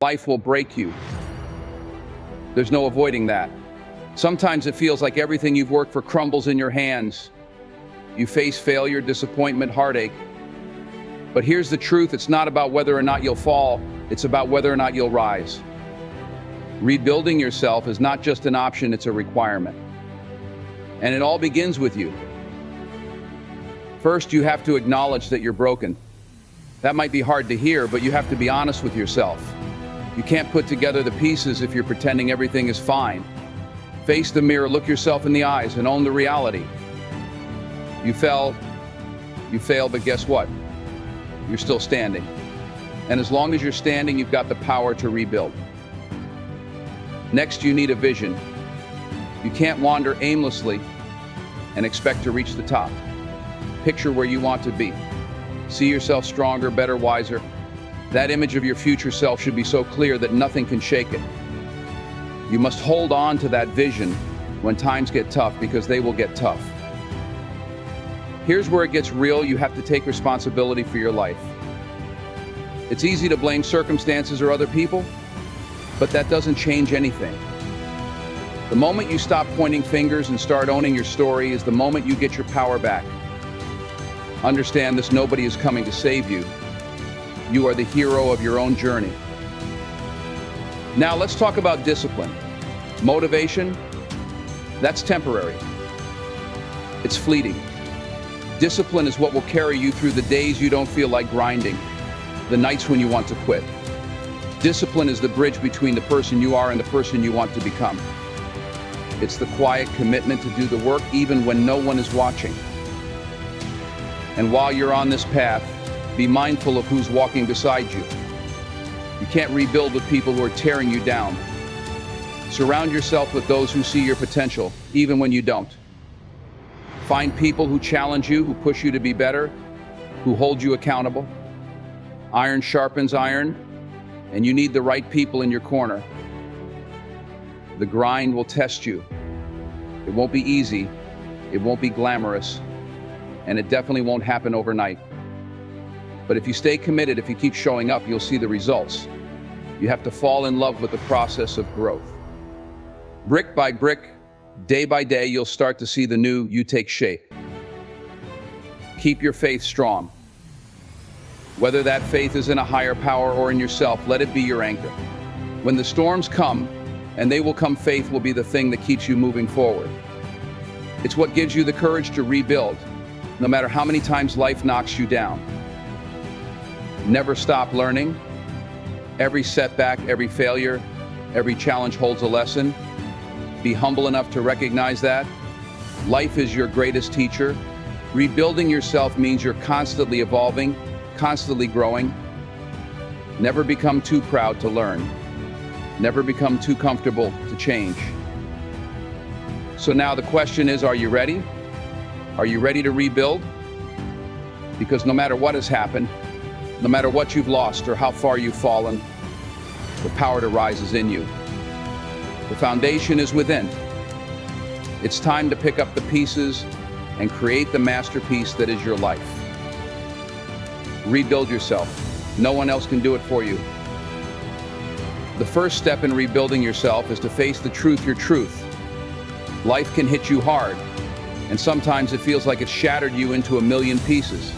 Life will break you. There's no avoiding that. Sometimes it feels like everything you've worked for crumbles in your hands. You face failure, disappointment, heartache. But here's the truth, it's not about whether or not you'll fall, it's about whether or not you'll rise. Rebuilding yourself is not just an option, it's a requirement. And it all begins with you. First, you have to acknowledge that you're broken. That might be hard to hear, but you have to be honest with yourself. You can't put together the pieces if you're pretending everything is fine. Face the mirror, look yourself in the eyes, and own the reality. You failed, but guess what? You're still standing. And as long as you're standing, you've got the power to rebuild. Next, you need a vision. You can't wander aimlessly and expect to reach the top. Picture where you want to be. See yourself stronger, better, wiser. That image of your future self should be so clear that nothing can shake it. You must hold on to that vision when times get tough, because they will get tough. Here's where it gets real. You have to take responsibility for your life. It's easy to blame circumstances or other people, but that doesn't change anything. The moment you stop pointing fingers and start owning your story is the moment you get your power back. Understand this, nobody is coming to save you. You are the hero of your own journey. Now let's talk about discipline. Motivation, that's temporary. It's fleeting. Discipline is what will carry you through the days you don't feel like grinding, the nights when you want to quit. Discipline is the bridge between the person you are and the person you want to become. It's the quiet commitment to do the work even when no one is watching. And while you're on this path, be mindful of who's walking beside you. You can't rebuild with people who are tearing you down. Surround yourself with those who see your potential, even when you don't. Find people who challenge you, who push you to be better, who hold you accountable. Iron sharpens iron, and you need the right people in your corner. The grind will test you. It won't be easy, it won't be glamorous, and it definitely won't happen overnight. But if you stay committed, if you keep showing up, you'll see the results. You have to fall in love with the process of growth. Brick by brick, day by day, you'll start to see the new you take shape. Keep your faith strong. Whether that faith is in a higher power or in yourself, let it be your anchor. When the storms come, and they will come, faith will be the thing that keeps you moving forward. It's what gives you the courage to rebuild, no matter how many times life knocks you down. Never stop learning. Every setback, every failure, every challenge holds a lesson. Be humble enough to recognize that. Life is your greatest teacher. Rebuilding yourself means you're constantly evolving, constantly growing. Never become too proud to learn. Never become too comfortable to change. So now the question is, are you ready? Are you ready to rebuild? Because no matter what has happened, no matter what you've lost or how far you've fallen, the power to rise is in you. The foundation is within. It's time to pick up the pieces and create the masterpiece that is your life. Rebuild yourself. No one else can do it for you. The first step in rebuilding yourself is to face the truth, your truth. Life can hit you hard, and sometimes it feels like it's shattered you into a million pieces.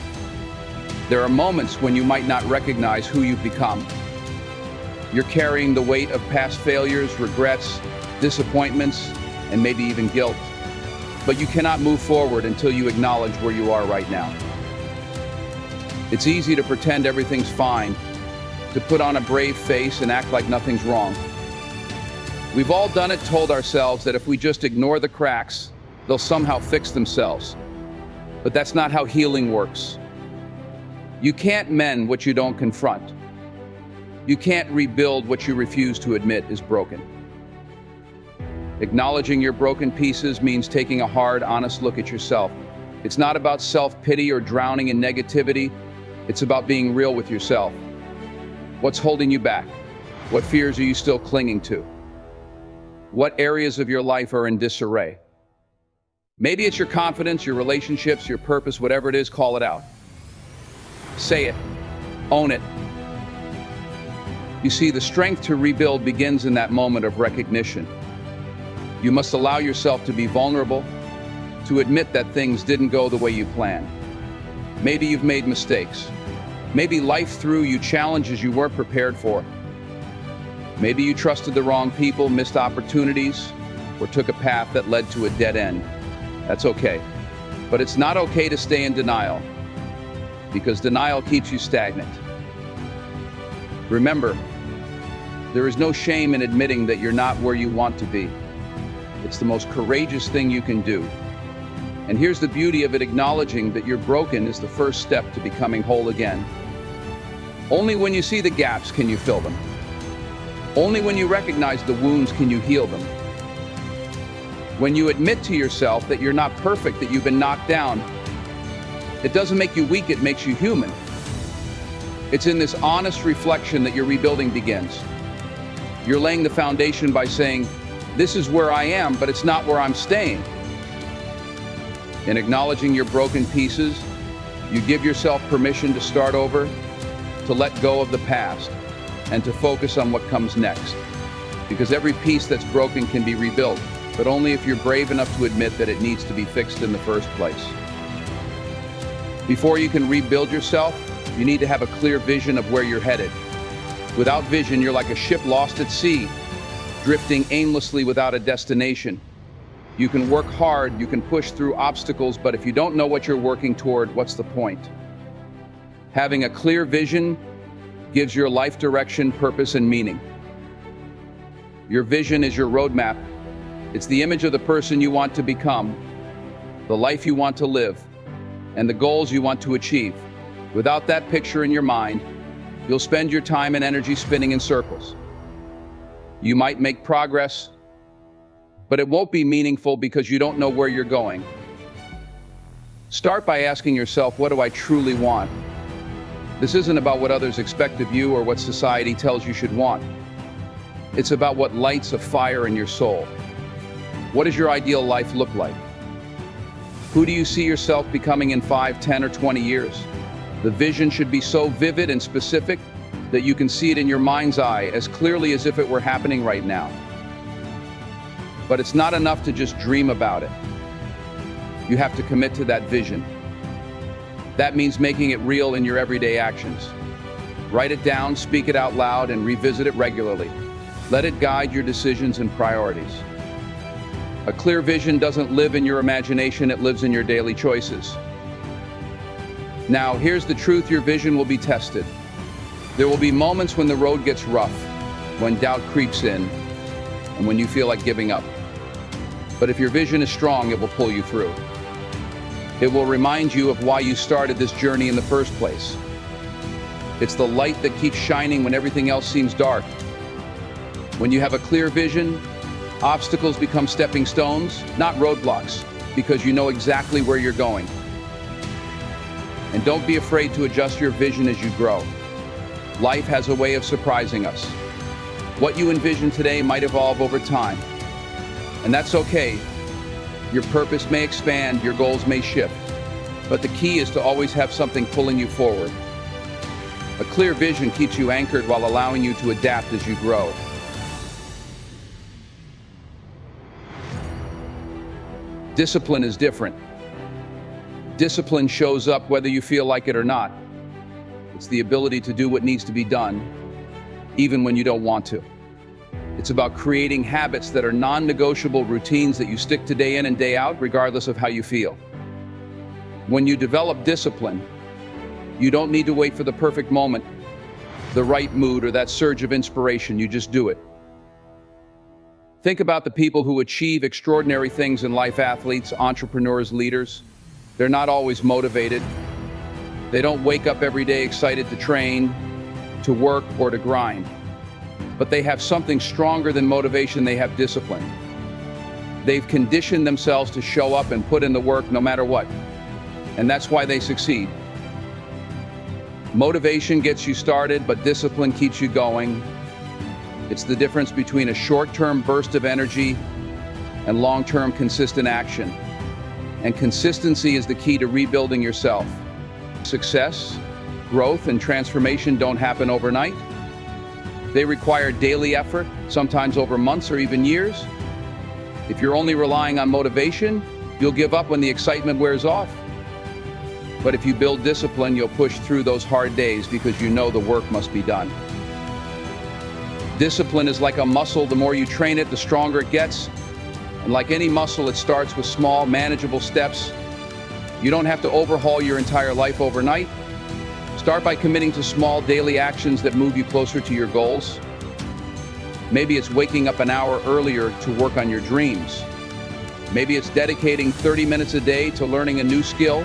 There are moments when you might not recognize who you've become. You're carrying the weight of past failures, regrets, disappointments, and maybe even guilt. But you cannot move forward until you acknowledge where you are right now. It's easy to pretend everything's fine, to put on a brave face and act like nothing's wrong. We've all done it, told ourselves that if we just ignore the cracks, they'll somehow fix themselves. But that's not how healing works. You can't mend what you don't confront. You can't rebuild what you refuse to admit is broken. Acknowledging your broken pieces means taking a hard, honest look at yourself. It's not about self-pity or drowning in negativity. It's about being real with yourself. What's holding you back? What fears are you still clinging to? What areas of your life are in disarray? Maybe it's your confidence, your relationships, your purpose, whatever it is, call it out. Say it. Own it. You see, the strength to rebuild begins in that moment of recognition. You must allow yourself to be vulnerable, to admit that things didn't go the way you planned. Maybe you've made mistakes. Maybe life threw you challenges you weren't prepared for. Maybe you trusted the wrong people, missed opportunities, or took a path that led to a dead end. That's okay. But it's not okay to stay in denial, because denial keeps you stagnant. Remember, there is no shame in admitting that you're not where you want to be. It's the most courageous thing you can do. And here's the beauty of it: acknowledging that you're broken is the first step to becoming whole again. Only when you see the gaps can you fill them. Only when you recognize the wounds can you heal them. When you admit to yourself that you're not perfect, that you've been knocked down, it doesn't make you weak, it makes you human. It's in this honest reflection that your rebuilding begins. You're laying the foundation by saying, this is where I am, but it's not where I'm staying. In acknowledging your broken pieces, you give yourself permission to start over, to let go of the past, and to focus on what comes next. Because every piece that's broken can be rebuilt, but only if you're brave enough to admit that it needs to be fixed in the first place. Before you can rebuild yourself, you need to have a clear vision of where you're headed. Without vision, you're like a ship lost at sea, drifting aimlessly without a destination. You can work hard, you can push through obstacles, but if you don't know what you're working toward, what's the point? Having a clear vision gives your life direction, purpose, and meaning. Your vision is your roadmap. It's the image of the person you want to become, the life you want to live, and the goals you want to achieve. Without that picture in your mind, you'll spend your time and energy spinning in circles. You might make progress, but it won't be meaningful because you don't know where you're going. Start by asking yourself, what do I truly want? This isn't about what others expect of you or what society tells you should want. It's about what lights a fire in your soul. What does your ideal life look like? Who do you see yourself becoming in 5, 10, or 20 years? The vision should be so vivid and specific that you can see it in your mind's eye as clearly as if it were happening right now. But it's not enough to just dream about it. You have to commit to that vision. That means making it real in your everyday actions. Write it down, speak it out loud, and revisit it regularly. Let it guide your decisions and priorities. A clear vision doesn't live in your imagination, it lives in your daily choices. Now, here's the truth: your vision will be tested. There will be moments when the road gets rough, when doubt creeps in, and when you feel like giving up. But if your vision is strong, it will pull you through. It will remind you of why you started this journey in the first place. It's the light that keeps shining when everything else seems dark. When you have a clear vision, obstacles become stepping stones, not roadblocks, because you know exactly where you're going. And don't be afraid to adjust your vision as you grow. Life has a way of surprising us. What you envision today might evolve over time. And that's okay. Your purpose may expand, your goals may shift. But the key is to always have something pulling you forward. A clear vision keeps you anchored while allowing you to adapt as you grow. Discipline is different. Discipline shows up whether you feel like it or not. It's the ability to do what needs to be done, even when you don't want to. It's about creating habits that are non-negotiable routines that you stick to day in and day out, regardless of how you feel. When you develop discipline, you don't need to wait for the perfect moment, the right mood, or that surge of inspiration. You just do it. Think about the people who achieve extraordinary things in life: athletes, entrepreneurs, leaders. They're not always motivated. They don't wake up every day excited to train, to work, or to grind. But they have something stronger than motivation. They have discipline. They've conditioned themselves to show up and put in the work no matter what. And that's why they succeed. Motivation gets you started, but discipline keeps you going. It's the difference between a short-term burst of energy and long-term consistent action. And consistency is the key to rebuilding yourself. Success, growth, and transformation don't happen overnight. They require daily effort, sometimes over months or even years. If you're only relying on motivation, you'll give up when the excitement wears off. But if you build discipline, you'll push through those hard days because you know the work must be done. Discipline is like a muscle. The more you train it, the stronger it gets. And like any muscle, it starts with small, manageable steps. You don't have to overhaul your entire life overnight. Start by committing to small daily actions that move you closer to your goals. Maybe it's waking up an hour earlier to work on your dreams. Maybe it's dedicating 30 minutes a day to learning a new skill.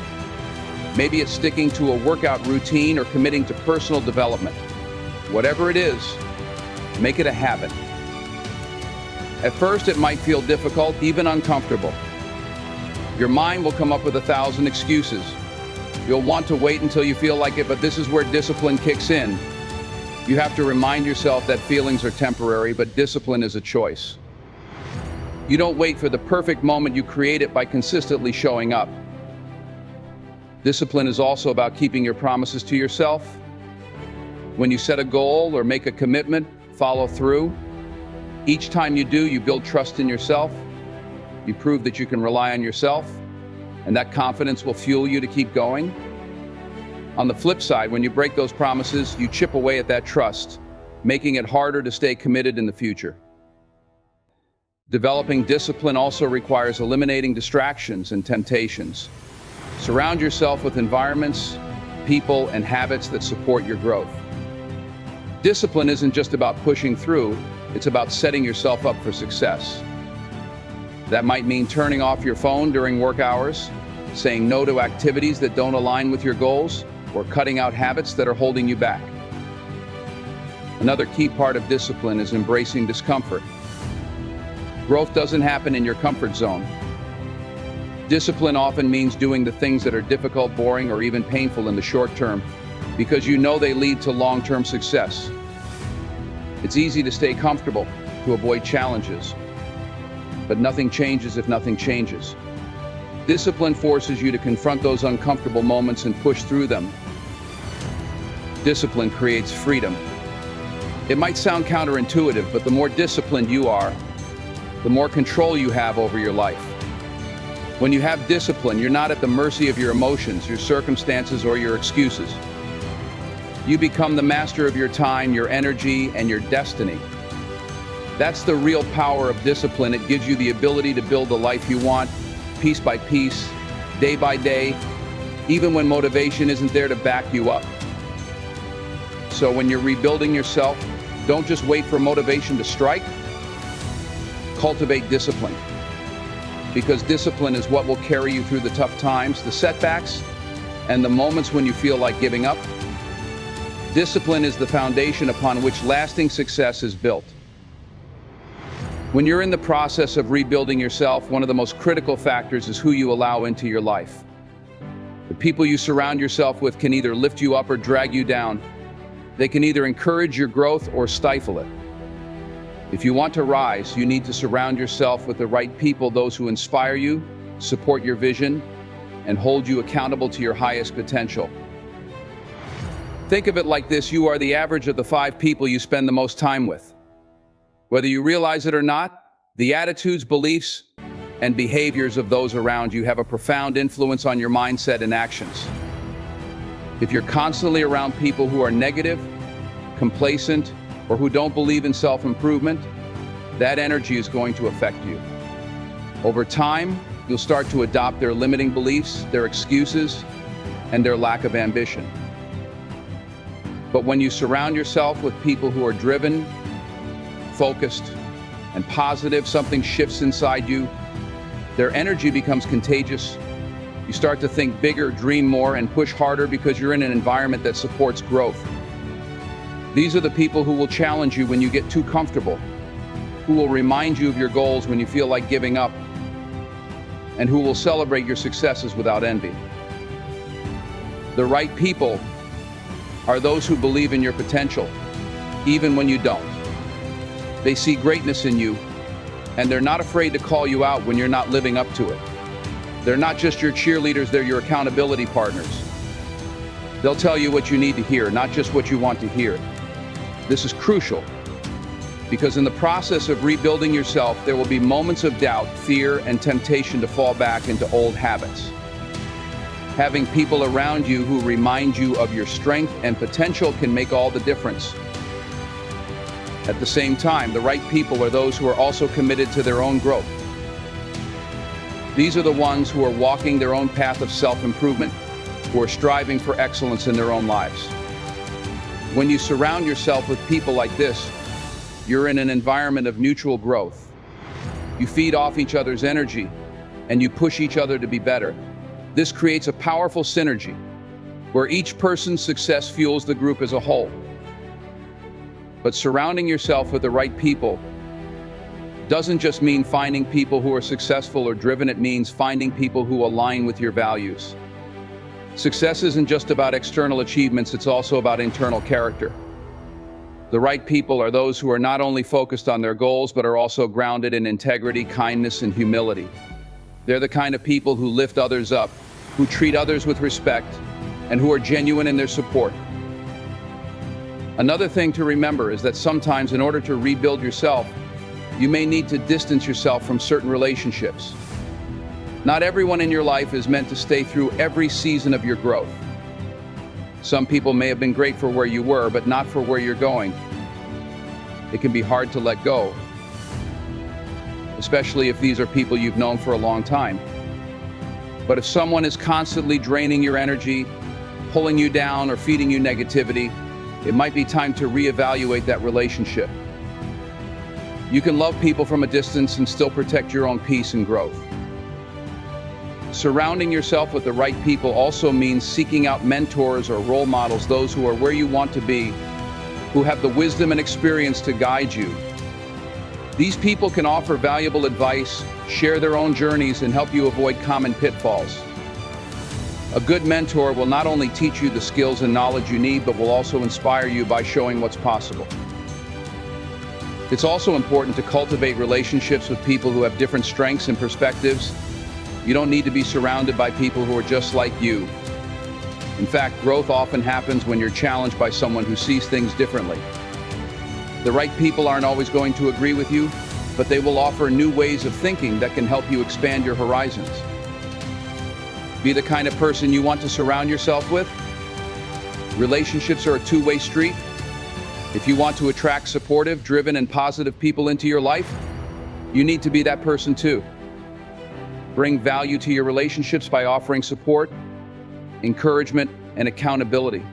Maybe it's sticking to a workout routine or committing to personal development. Whatever it is, make it a habit. At first, it might feel difficult, even uncomfortable. Your mind will come up with 1,000 excuses. You'll want to wait until you feel like it, but this is where discipline kicks in. You have to remind yourself that feelings are temporary, but discipline is a choice. You don't wait for the perfect moment, you create it by consistently showing up. Discipline is also about keeping your promises to yourself. When you set a goal or make a commitment, follow through. Each time you do, you build trust in yourself. You prove that you can rely on yourself, and that confidence will fuel you to keep going. On the flip side, when you break those promises, you chip away at that trust, making it harder to stay committed in the future. Developing discipline also requires eliminating distractions and temptations. Surround yourself with environments, people, and habits that support your growth. Discipline isn't just about pushing through, it's about setting yourself up for success. That might mean turning off your phone during work hours, saying no to activities that don't align with your goals, or cutting out habits that are holding you back. Another key part of discipline is embracing discomfort. Growth doesn't happen in your comfort zone. Discipline often means doing the things that are difficult, boring, or even painful in the short term, because you know they lead to long-term success. It's easy to stay comfortable, to avoid challenges, but nothing changes if nothing changes. Discipline forces you to confront those uncomfortable moments and push through them. Discipline creates freedom. It might sound counterintuitive, but the more disciplined you are, the more control you have over your life. When you have discipline, you're not at the mercy of your emotions, your circumstances, or your excuses. You become the master of your time, your energy, and your destiny. That's the real power of discipline. It gives you the ability to build the life you want, piece by piece, day by day, even when motivation isn't there to back you up. So when you're rebuilding yourself, don't just wait for motivation to strike. Cultivate discipline. Because discipline is what will carry you through the tough times, the setbacks, and the moments when you feel like giving up. Discipline is the foundation upon which lasting success is built. When you're in the process of rebuilding yourself, one of the most critical factors is who you allow into your life. The people you surround yourself with can either lift you up or drag you down. They can either encourage your growth or stifle it. If you want to rise, you need to surround yourself with the right people, those who inspire you, support your vision, and hold you accountable to your highest potential. Think of it like this: you are the average of the 5 people you spend the most time with. Whether you realize it or not, the attitudes, beliefs, and behaviors of those around you have a profound influence on your mindset and actions. If you're constantly around people who are negative, complacent, or who don't believe in self-improvement, that energy is going to affect you. Over time, you'll start to adopt their limiting beliefs, their excuses, and their lack of ambition. But when you surround yourself with people who are driven, focused, and positive, something shifts inside you. Their energy becomes contagious. You start to think bigger, dream more, and push harder because you're in an environment that supports growth. These are the people who will challenge you when you get too comfortable, who will remind you of your goals when you feel like giving up, and who will celebrate your successes without envy. The right people are those who believe in your potential, even when you don't. They see greatness in you, and they're not afraid to call you out when you're not living up to it. They're not just your cheerleaders, they're your accountability partners. They'll tell you what you need to hear, not just what you want to hear. This is crucial Because in the process of rebuilding yourself, there will be moments of doubt, fear, and temptation to fall back into old habits. Having people around you who remind you of your strength and potential can make all the difference. At the same time, the right people are those who are also committed to their own growth. These are the ones who are walking their own path of self-improvement, who are striving for excellence in their own lives. When you surround yourself with people like this, you're in an environment of mutual growth. You feed off each other's energy, and you push each other to be better. This creates a powerful synergy, where each person's success fuels the group as a whole. But surrounding yourself with the right people doesn't just mean finding people who are successful or driven, it means finding people who align with your values. Success isn't just about external achievements, it's also about internal character. The right people are those who are not only focused on their goals, but are also grounded in integrity, kindness, and humility. They're the kind of people who lift others up, who treat others with respect, and who are genuine in their support. Another thing to remember is that sometimes in order to rebuild yourself, you may need to distance yourself from certain relationships. Not everyone in your life is meant to stay through every season of your growth. Some people may have been great for where you were, but not for where you're going. It can be hard to let go, especially if these are people you've known for a long time. But if someone is constantly draining your energy, pulling you down, or feeding you negativity, it might be time to reevaluate that relationship. You can love people from a distance and still protect your own peace and growth. Surrounding yourself with the right people also means seeking out mentors or role models, those who are where you want to be, who have the wisdom and experience to guide you. These people can offer valuable advice, share their own journeys, and help you avoid common pitfalls. A good mentor will not only teach you the skills and knowledge you need, but will also inspire you by showing what's possible. It's also important to cultivate relationships with people who have different strengths and perspectives. You don't need to be surrounded by people who are just like you. In fact, growth often happens when you're challenged by someone who sees things differently. The right people aren't always going to agree with you, but they will offer new ways of thinking that can help you expand your horizons. Be the kind of person you want to surround yourself with. Relationships are a two-way street. If you want to attract supportive, driven, and positive people into your life, you need to be that person too. Bring value to your relationships by offering support, encouragement, and accountability.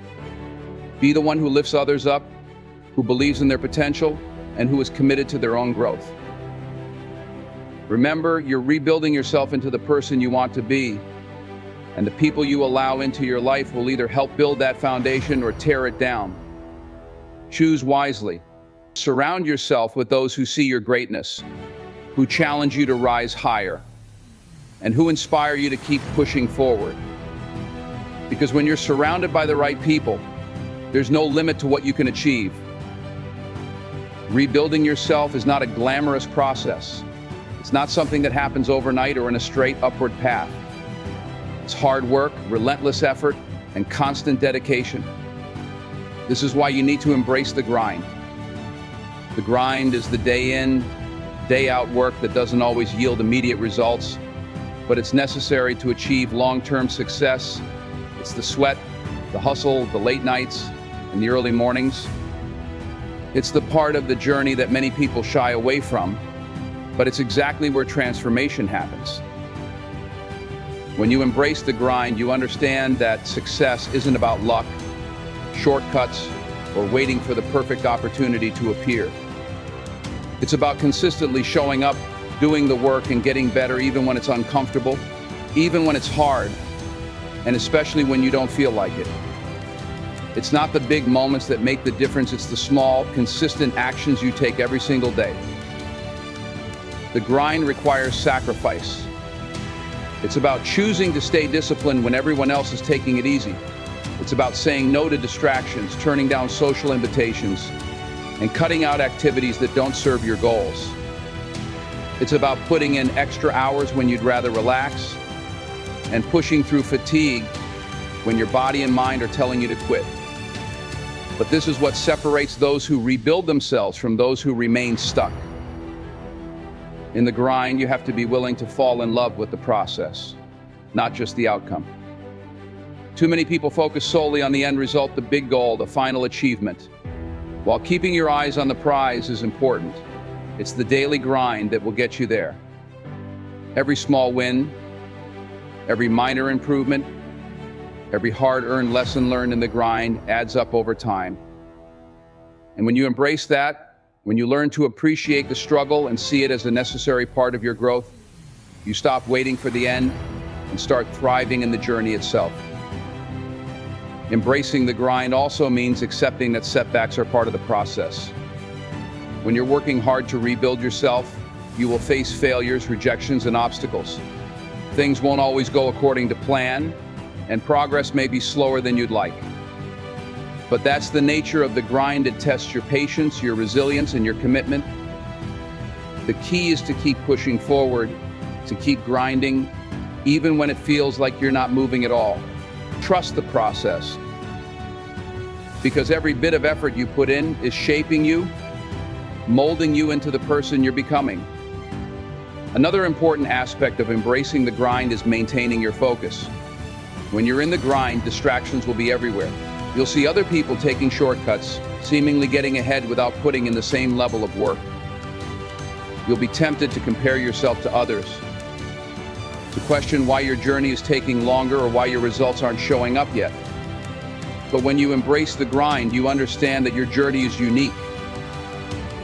Be the one who lifts others up, who believes in their potential, and who is committed to their own growth. Remember, you're rebuilding yourself into the person you want to be, and the people you allow into your life will either help build that foundation or tear it down. Choose wisely. Surround yourself with those who see your greatness, who challenge you to rise higher, and who inspire you to keep pushing forward. Because when you're surrounded by the right people, there's no limit to what you can achieve. Rebuilding yourself is not a glamorous process. It's not something that happens overnight or in a straight upward path. It's hard work, relentless effort, and constant dedication. This is why you need to embrace the grind. The grind is the day in, day out work that doesn't always yield immediate results, but it's necessary to achieve long-term success. It's the sweat, the hustle, the late nights, and the early mornings. It's the part of the journey that many people shy away from, but it's exactly where transformation happens. When you embrace the grind, you understand that success isn't about luck, shortcuts, or waiting for the perfect opportunity to appear. It's about consistently showing up, doing the work, and getting better even when it's uncomfortable, even when it's hard, and especially when you don't feel like it. It's not the big moments that make the difference, it's the small, consistent actions you take every single day. The grind requires sacrifice. It's about choosing to stay disciplined when everyone else is taking it easy. It's about saying no to distractions, turning down social invitations, and cutting out activities that don't serve your goals. It's about putting in extra hours when you'd rather relax, and pushing through fatigue when your body and mind are telling you to quit. But this is what separates those who rebuild themselves from those who remain stuck. In the grind, you have to be willing to fall in love with the process, not just the outcome. Too many people focus solely on the end result, the big goal, the final achievement. While keeping your eyes on the prize is important, it's the daily grind that will get you there. Every small win, every minor improvement, every hard-earned lesson learned in the grind adds up over time. And when you embrace that, when you learn to appreciate the struggle and see it as a necessary part of your growth, you stop waiting for the end and start thriving in the journey itself. Embracing the grind also means accepting that setbacks are part of the process. When you're working hard to rebuild yourself, you will face failures, rejections, and obstacles. Things won't always go according to plan, and progress may be slower than you'd like. But that's the nature of the grind. It tests your patience, your resilience, and your commitment. The key is to keep pushing forward, to keep grinding, even when it feels like you're not moving at all. Trust the process, because every bit of effort you put in is shaping you, molding you into the person you're becoming. Another important aspect of embracing the grind is maintaining your focus. When you're in the grind, distractions will be everywhere. You'll see other people taking shortcuts, seemingly getting ahead without putting in the same level of work. You'll be tempted to compare yourself to others, to question why your journey is taking longer or why your results aren't showing up yet. But when you embrace the grind, you understand that your journey is unique.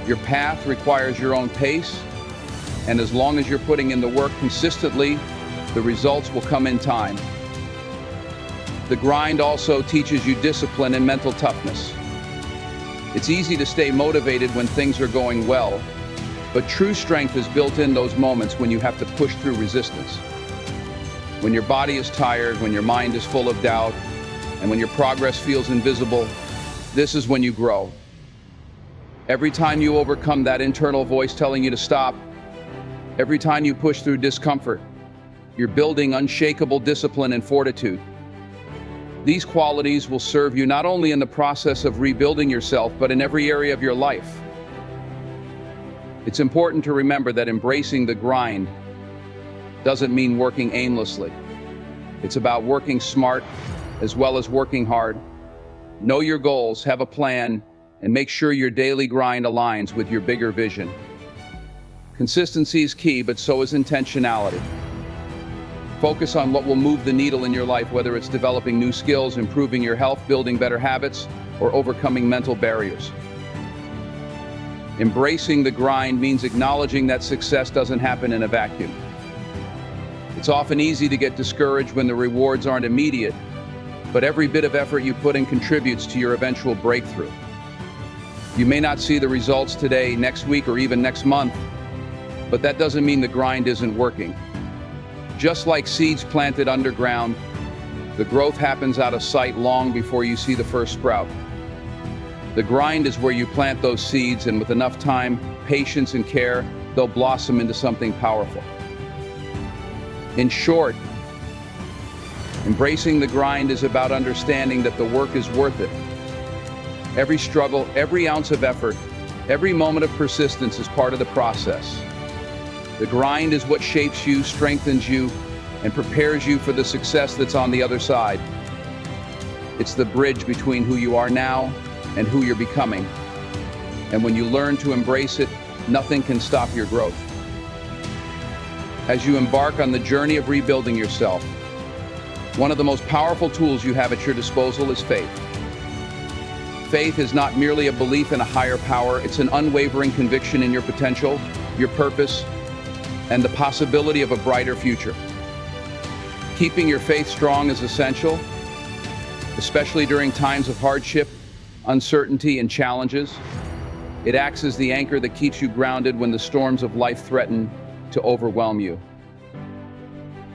Your path requires your own pace, and as long as you're putting in the work consistently, the results will come in time. The grind also teaches you discipline and mental toughness. It's easy to stay motivated when things are going well, but true strength is built in those moments when you have to push through resistance. When your body is tired, when your mind is full of doubt, and when your progress feels invisible, this is when you grow. Every time you overcome that internal voice telling you to stop, every time you push through discomfort, you're building unshakable discipline and fortitude. These qualities will serve you not only in the process of rebuilding yourself, but in every area of your life. It's important to remember that embracing the grind doesn't mean working aimlessly. It's about working smart as well as working hard. Know your goals, have a plan, and make sure your daily grind aligns with your bigger vision. Consistency is key, but so is intentionality. Focus on what will move the needle in your life, whether it's developing new skills, improving your health, building better habits, or overcoming mental barriers. Embracing the grind means acknowledging that success doesn't happen in a vacuum. It's often easy to get discouraged when the rewards aren't immediate, but every bit of effort you put in contributes to your eventual breakthrough. You may not see the results today, next week, or even next month, but that doesn't mean the grind isn't working. Just like seeds planted underground, the growth happens out of sight long before you see the first sprout. The grind is where you plant those seeds, and with enough time, patience, and care, they'll blossom into something powerful. In short, embracing the grind is about understanding that the work is worth it. Every struggle, every ounce of effort, every moment of persistence is part of the process. The grind is what shapes you, strengthens you, and prepares you for the success that's on the other side. It's the bridge between who you are now and who you're becoming. And when you learn to embrace it, nothing can stop your growth. As you embark on the journey of rebuilding yourself, one of the most powerful tools you have at your disposal is faith. Faith is not merely a belief in a higher power, it's an unwavering conviction in your potential, your purpose, and the possibility of a brighter future. Keeping your faith strong is essential, especially during times of hardship, uncertainty, and challenges. It acts as the anchor that keeps you grounded when the storms of life threaten to overwhelm you.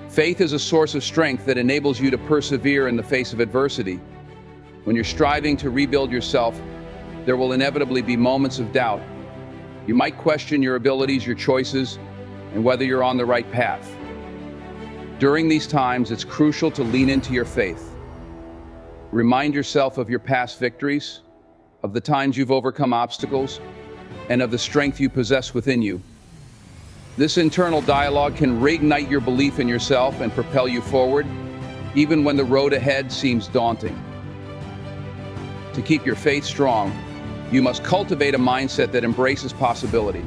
Faith is a source of strength that enables you to persevere in the face of adversity. When you're striving to rebuild yourself, there will inevitably be moments of doubt. You might question your abilities, your choices, and whether you're on the right path. During these times, it's crucial to lean into your faith. Remind yourself of your past victories, of the times you've overcome obstacles and of the strength you possess within you. This internal dialogue can reignite your belief in yourself and propel you forward, even when the road ahead seems daunting. To keep your faith strong, you must cultivate a mindset that embraces possibility.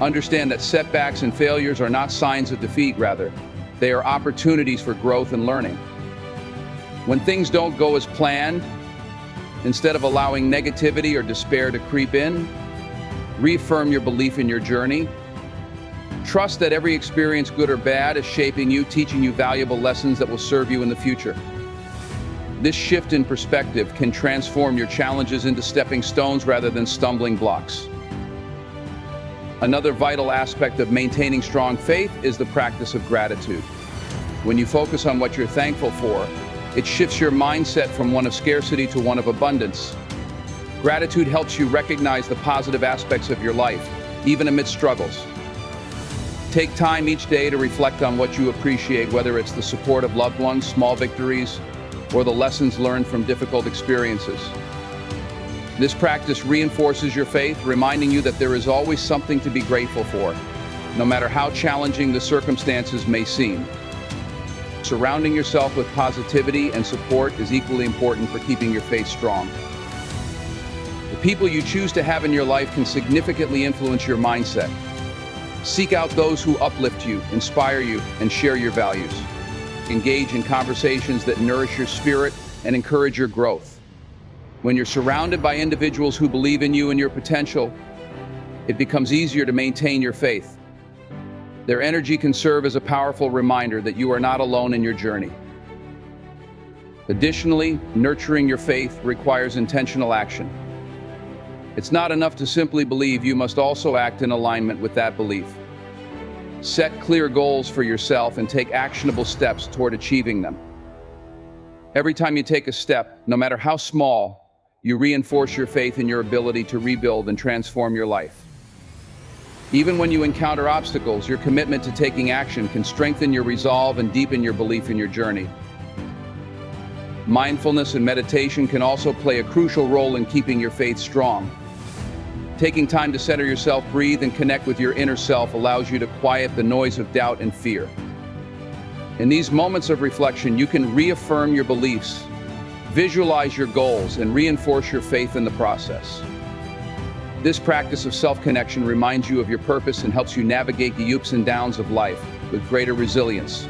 Understand that setbacks and failures are not signs of defeat, rather, they are opportunities for growth and learning. When things don't go as planned, instead of allowing negativity or despair to creep in, reaffirm your belief in your journey. Trust that every experience, good or bad, is shaping you, teaching you valuable lessons that will serve you in the future. This shift in perspective can transform your challenges into stepping stones rather than stumbling blocks. Another vital aspect of maintaining strong faith is the practice of gratitude. When you focus on what you're thankful for, it shifts your mindset from one of scarcity to one of abundance. Gratitude helps you recognize the positive aspects of your life, even amidst struggles. Take time each day to reflect on what you appreciate, whether it's the support of loved ones, small victories, or the lessons learned from difficult experiences. This practice reinforces your faith, reminding you that there is always something to be grateful for, no matter how challenging the circumstances may seem. Surrounding yourself with positivity and support is equally important for keeping your faith strong. The people you choose to have in your life can significantly influence your mindset. Seek out those who uplift you, inspire you, and share your values. Engage in conversations that nourish your spirit and encourage your growth. When you're surrounded by individuals who believe in you and your potential, it becomes easier to maintain your faith. Their energy can serve as a powerful reminder that you are not alone in your journey. Additionally, nurturing your faith requires intentional action. It's not enough to simply believe, you must also act in alignment with that belief. Set clear goals for yourself and take actionable steps toward achieving them. Every time you take a step, no matter how small, you reinforce your faith in your ability to rebuild and transform your life. Even when you encounter obstacles, your commitment to taking action can strengthen your resolve and deepen your belief in your journey. Mindfulness and meditation can also play a crucial role in keeping your faith strong. Taking time to center yourself, breathe, and connect with your inner self allows you to quiet the noise of doubt and fear. In these moments of reflection, you can reaffirm your beliefs, visualize your goals, and reinforce your faith in the process. This practice of self-connection reminds you of your purpose and helps you navigate the ups and downs of life with greater resilience.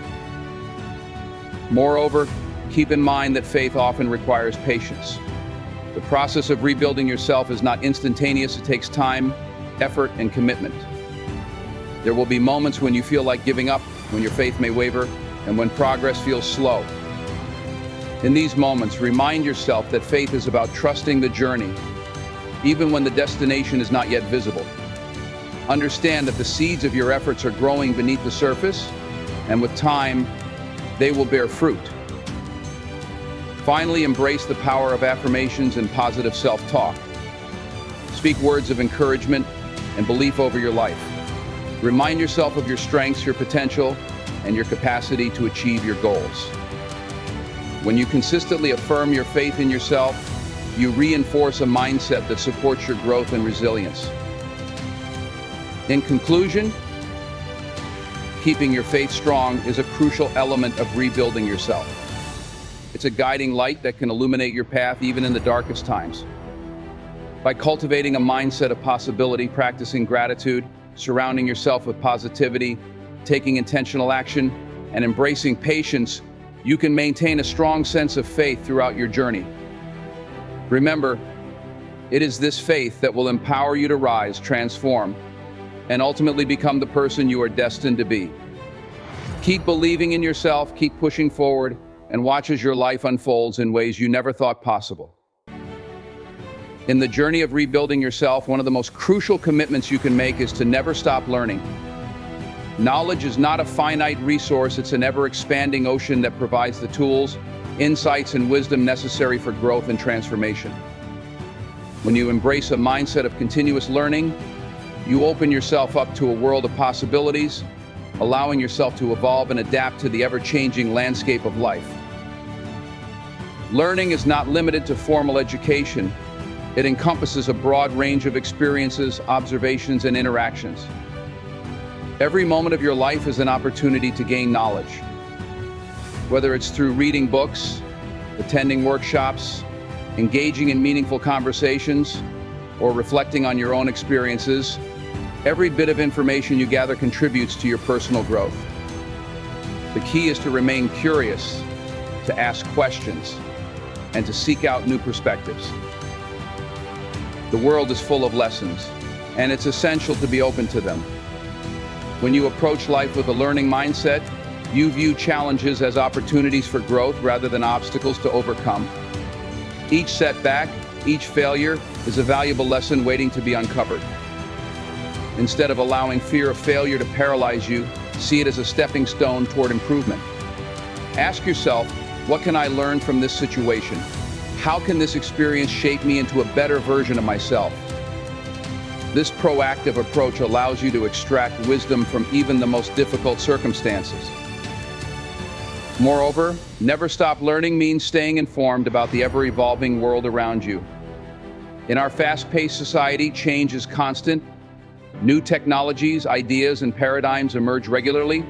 Moreover, keep in mind that faith often requires patience. The process of rebuilding yourself is not instantaneous. It takes time, effort, and commitment. There will be moments when you feel like giving up, when your faith may waver, and when progress feels slow. In these moments, remind yourself that faith is about trusting the journey, even when the destination is not yet visible. Understand that the seeds of your efforts are growing beneath the surface, and with time, they will bear fruit. Finally, embrace the power of affirmations and positive self-talk. Speak words of encouragement and belief over your life. Remind yourself of your strengths, your potential, and your capacity to achieve your goals. When you consistently affirm your faith in yourself, you reinforce a mindset that supports your growth and resilience. In conclusion, keeping your faith strong is a crucial element of rebuilding yourself. It's a guiding light that can illuminate your path even in the darkest times. By cultivating a mindset of possibility, practicing gratitude, surrounding yourself with positivity, taking intentional action, and embracing patience, you can maintain a strong sense of faith throughout your journey. Remember, it is this faith that will empower you to rise, transform, and ultimately become the person you are destined to be. Keep believing in yourself, keep pushing forward, and watch as your life unfolds in ways you never thought possible. In the journey of rebuilding yourself, one of the most crucial commitments you can make is to never stop learning. Knowledge is not a finite resource, it's an ever-expanding ocean that provides the tools, insights, and wisdom necessary for growth and transformation. When you embrace a mindset of continuous learning, you open yourself up to a world of possibilities, allowing yourself to evolve and adapt to the ever-changing landscape of life. Learning is not limited to formal education. It encompasses a broad range of experiences, observations, and interactions. Every moment of your life is an opportunity to gain knowledge. Whether it's through reading books, attending workshops, engaging in meaningful conversations, or reflecting on your own experiences, every bit of information you gather contributes to your personal growth. The key is to remain curious, to ask questions, and to seek out new perspectives. The world is full of lessons, and it's essential to be open to them. When you approach life with a learning mindset, you view challenges as opportunities for growth rather than obstacles to overcome. Each setback, each failure is a valuable lesson waiting to be uncovered. Instead of allowing fear of failure to paralyze you, see it as a stepping stone toward improvement. Ask yourself, what can I learn from this situation? How can this experience shape me into a better version of myself? This proactive approach allows you to extract wisdom from even the most difficult circumstances. Moreover, never stop learning means staying informed about the ever-evolving world around you. In our fast-paced society, change is constant. New technologies, ideas, and paradigms emerge regularly,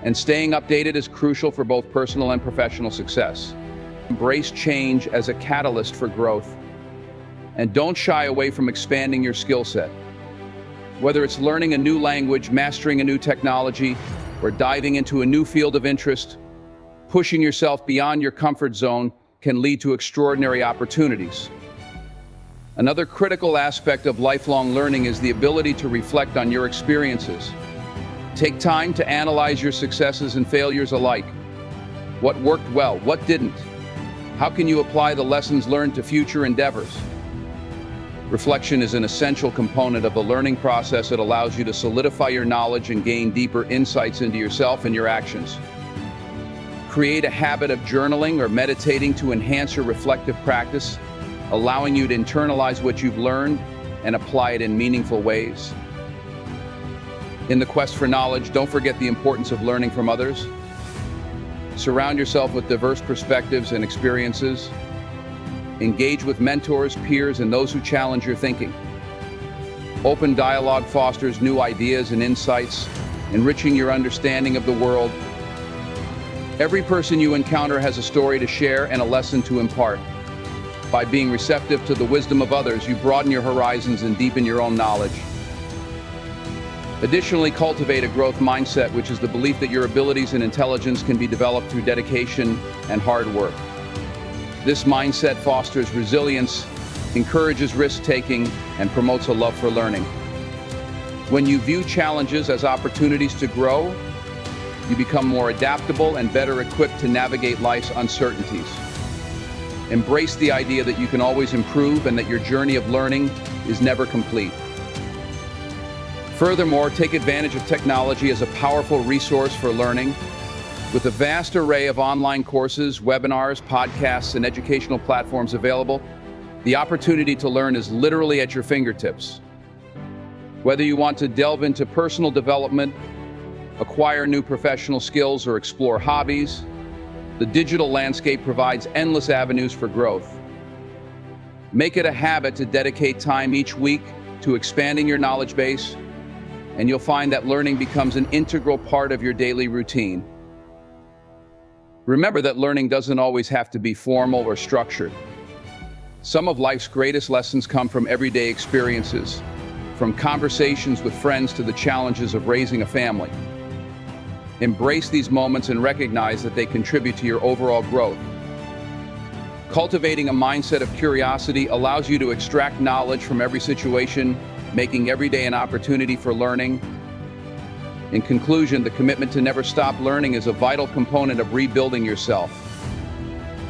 and staying updated is crucial for both personal and professional success. Embrace change as a catalyst for growth, and don't shy away from expanding your skill set. Whether it's learning a new language, mastering a new technology, or diving into a new field of interest, pushing yourself beyond your comfort zone can lead to extraordinary opportunities. Another critical aspect of lifelong learning is the ability to reflect on your experiences. Take time to analyze your successes and failures alike. What worked well? What didn't? How can you apply the lessons learned to future endeavors? Reflection is an essential component of the learning process. It allows you to solidify your knowledge and gain deeper insights into yourself and your actions. Create a habit of journaling or meditating to enhance your reflective practice, allowing you to internalize what you've learned and apply it in meaningful ways. In the quest for knowledge, don't forget the importance of learning from others. Surround yourself with diverse perspectives and experiences. Engage with mentors, peers, and those who challenge your thinking. Open dialogue fosters new ideas and insights, enriching your understanding of the world. Every person you encounter has a story to share and a lesson to impart. By being receptive to the wisdom of others, you broaden your horizons and deepen your own knowledge. Additionally, cultivate a growth mindset, which is the belief that your abilities and intelligence can be developed through dedication and hard work. This mindset fosters resilience, encourages risk-taking, and promotes a love for learning. When you view challenges as opportunities to grow, you become more adaptable and better equipped to navigate life's uncertainties. Embrace the idea that you can always improve and that your journey of learning is never complete. Furthermore, take advantage of technology as a powerful resource for learning. With a vast array of online courses, webinars, podcasts, and educational platforms available, the opportunity to learn is literally at your fingertips. Whether you want to delve into personal development, acquire new professional skills, or explore hobbies, the digital landscape provides endless avenues for growth. Make it a habit to dedicate time each week to expanding your knowledge base, and you'll find that learning becomes an integral part of your daily routine. Remember that learning doesn't always have to be formal or structured. Some of life's greatest lessons come from everyday experiences, from conversations with friends to the challenges of raising a family. Embrace these moments and recognize that they contribute to your overall growth. Cultivating a mindset of curiosity allows you to extract knowledge from every situation, making every day an opportunity for learning. In conclusion, the commitment to never stop learning is a vital component of rebuilding yourself.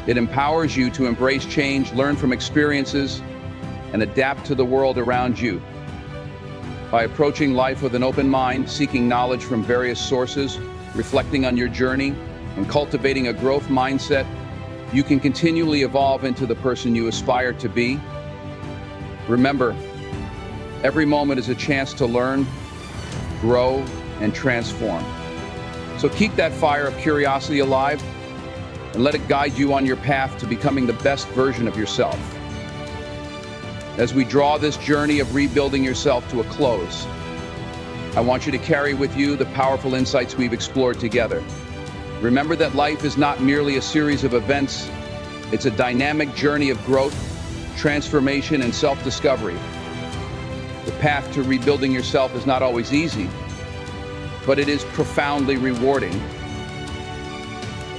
It empowers you to embrace change, learn from experiences, and adapt to the world around you. By approaching life with an open mind, seeking knowledge from various sources, reflecting on your journey, and cultivating a growth mindset, you can continually evolve into the person you aspire to be. Remember, every moment is a chance to learn, grow, and transform. So keep that fire of curiosity alive and let it guide you on your path to becoming the best version of yourself. As we draw this journey of rebuilding yourself to a close, I want you to carry with you the powerful insights we've explored together. Remember that life is not merely a series of events, it's a dynamic journey of growth, transformation, and self-discovery. The path to rebuilding yourself is not always easy, but it is profoundly rewarding.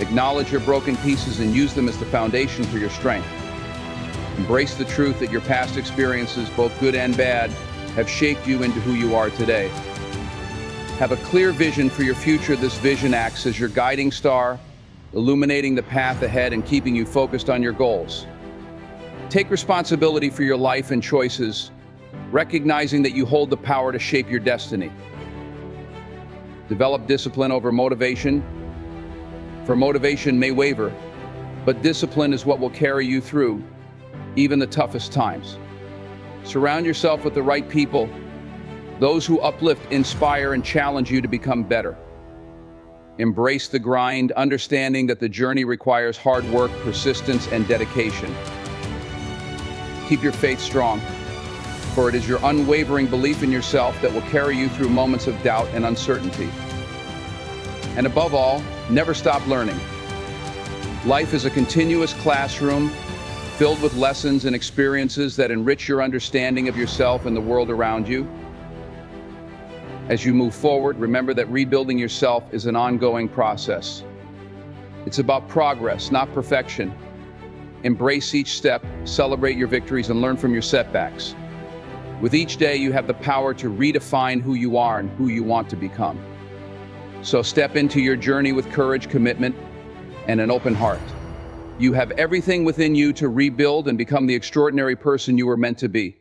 Acknowledge your broken pieces and use them as the foundation for your strength. Embrace the truth that your past experiences, both good and bad, have shaped you into who you are today. Have a clear vision for your future. This vision acts as your guiding star, illuminating the path ahead and keeping you focused on your goals. Take responsibility for your life and choices, recognizing that you hold the power to shape your destiny. Develop discipline over motivation, for motivation may waver, but discipline is what will carry you through even the toughest times. Surround yourself with the right people, those who uplift, inspire, and challenge you to become better. Embrace the grind, understanding that the journey requires hard work, persistence, and dedication. Keep your faith strong, for it is your unwavering belief in yourself that will carry you through moments of doubt and uncertainty. And above all, never stop learning. Life is a continuous classroom filled with lessons and experiences that enrich your understanding of yourself and the world around you. As you move forward, remember that rebuilding yourself is an ongoing process. It's about progress, not perfection. Embrace each step, celebrate your victories, and learn from your setbacks. With each day, you have the power to redefine who you are and who you want to become. So step into your journey with courage, commitment, and an open heart. You have everything within you to rebuild and become the extraordinary person you were meant to be.